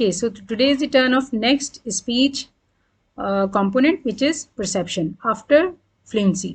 Okay, so today is the turn of next speech component which is perception after fluency.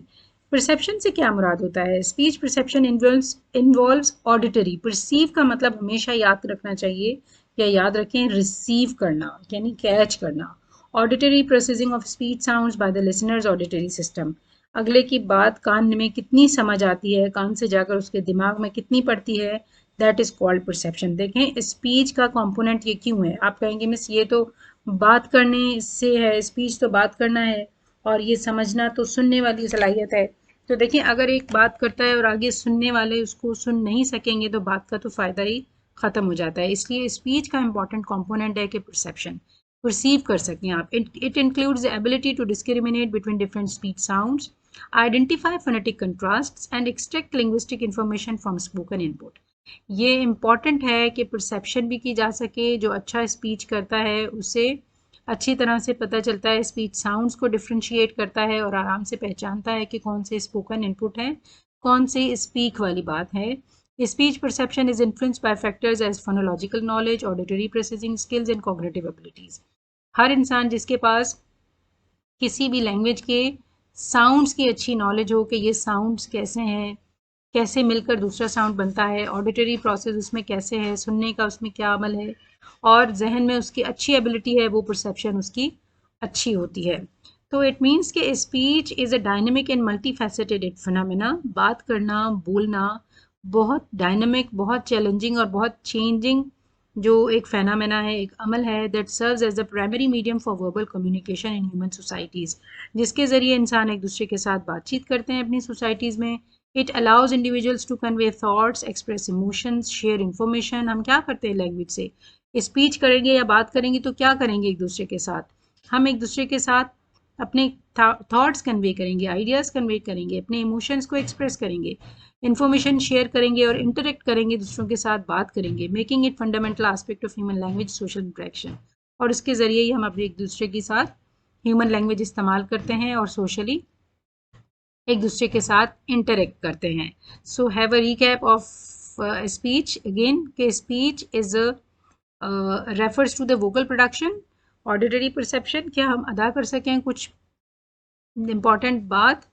Perception से क्या मुराद होता है? Speech perception involves auditory. Perceive का मतलब हमेशा याद रखना चाहिए या याद रखें रिसीव करना यानी कैच करना. Auditory processing of speech sounds by the listeners auditory system. अगले की बात कान में कितनी समझ आती है, कान से जाकर उसके दिमाग में कितनी पड़ती है, दैट इज कॉल्ड परसेप्शन. देखें स्पीच का कंपोनेंट ये क्यों है. आप कहेंगे मिस ये तो बात करने से है, स्पीच तो बात करना है और ये समझना तो सुनने वाली सलाहियत है. तो देखिए अगर एक बात करता है और आगे सुनने वाले उसको सुन नहीं सकेंगे तो बात का तो फ़ायदा ही ख़त्म हो जाता है. इसलिए स्पीच का इंपॉर्टेंट कंपोनेंट है कि परसेप्शन परसीव कर सकें आप. It includes the ability to discriminate between different speech sounds, identify phonetic contrasts and extract linguistic information from spoken input. ये इम्पॉर्टेंट है कि परसेप्शन भी की जा सके. जो अच्छा स्पीच करता है उसे अच्छी तरह से पता चलता है, स्पीच साउंड्स को डिफ्रेंशिएट करता है और आराम से पहचानता है कि कौन से स्पोकन इनपुट हैं, कौन से स्पीक वाली बात है. Speech perception is influenced by factors as phonological knowledge, auditory processing skills and cognitive abilities. हर इंसान जिसके पास किसी भी लैंग्वेज के साउंड्स की अच्छी नॉलेज हो कि ये साउंड्स कैसे हैं, कैसे मिलकर दूसरा साउंड बनता है, ऑडिटरी प्रोसेस उसमें कैसे है, सुनने का उसमें क्या अमल है और जहन में उसकी अच्छी एबिलिटी है, वो परसेप्शन उसकी अच्छी होती है. तो इट मीन्स कि speech is a dynamic and multi faceted phenomena. बात करना, बोलना बहुत डायनेमिक, बहुत चैलेंजिंग और बहुत चेंजिंग जो एक फेनामेना है, एक अमल है that serves as the primary medium for verbal communication in human societies. जिसके ज़रिए इंसान एक दूसरे के साथ बातचीत करते हैं अपनी सोसाइटीज़ में. It allows individuals to convey thoughts, express emotions, share information. हम क्या करते हैं लैंग्वेज से? स्पीच करेंगे या बात करेंगे तो क्या करेंगे एक दूसरे के साथ? हम एक दूसरे के साथ अपने थॉट्स कन्वे करेंगे, आइडियाज़ कन्वे करेंगे, अपने इमोशंस को एक्सप्रेस करेंगे, इन्फॉर्मेशन शेयर करेंगे और इंटरेक्ट करेंगे, दूसरों के साथ बात करेंगे. Making it fundamental aspect of human language social interaction. और उसके ज़रिए ही हम अपने एक दूसरे के साथ ह्यूमन लैंग्वेज इस्तेमाल करते हैं और सोशली एक दूसरे के साथ इंटरेक्ट करते हैं. So have a recap of speech again कि speech is refers to the vocal production, auditory perception, क्या हम अदा कर सकें कुछ इंपॉर्टेंट बात,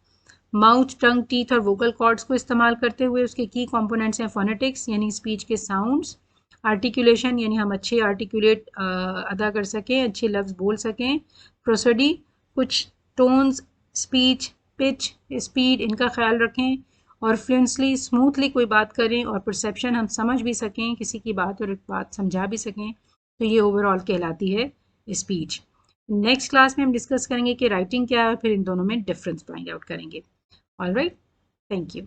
माउथ, टंग, टीथ और वोकल कॉर्ड्स को इस्तेमाल करते हुए. उसके की कंपोनेंट्स हैं फोनेटिक्स यानी स्पीच के साउंड्स, आर्टिकुलेशन यानी हम अच्छे आर्टिकुलेट अदा कर सकें, अच्छे लफ्ज़ बोल सकें, प्रोसोडी कुछ टोन्स, स्पीच, पिच, स्पीड इनका ख्याल रखें और फ्लुएंटली स्मूथली कोई बात करें और परसेप्शन हम समझ भी सकें किसी की बात और बात समझा भी सकें. तो ये ओवरऑल कहलाती है स्पीच. नेक्स्ट क्लास में हम डिस्कस करेंगे कि राइटिंग क्या है और फिर इन दोनों में डिफरेंस फाइंड आउट करेंगे. All right, thank you.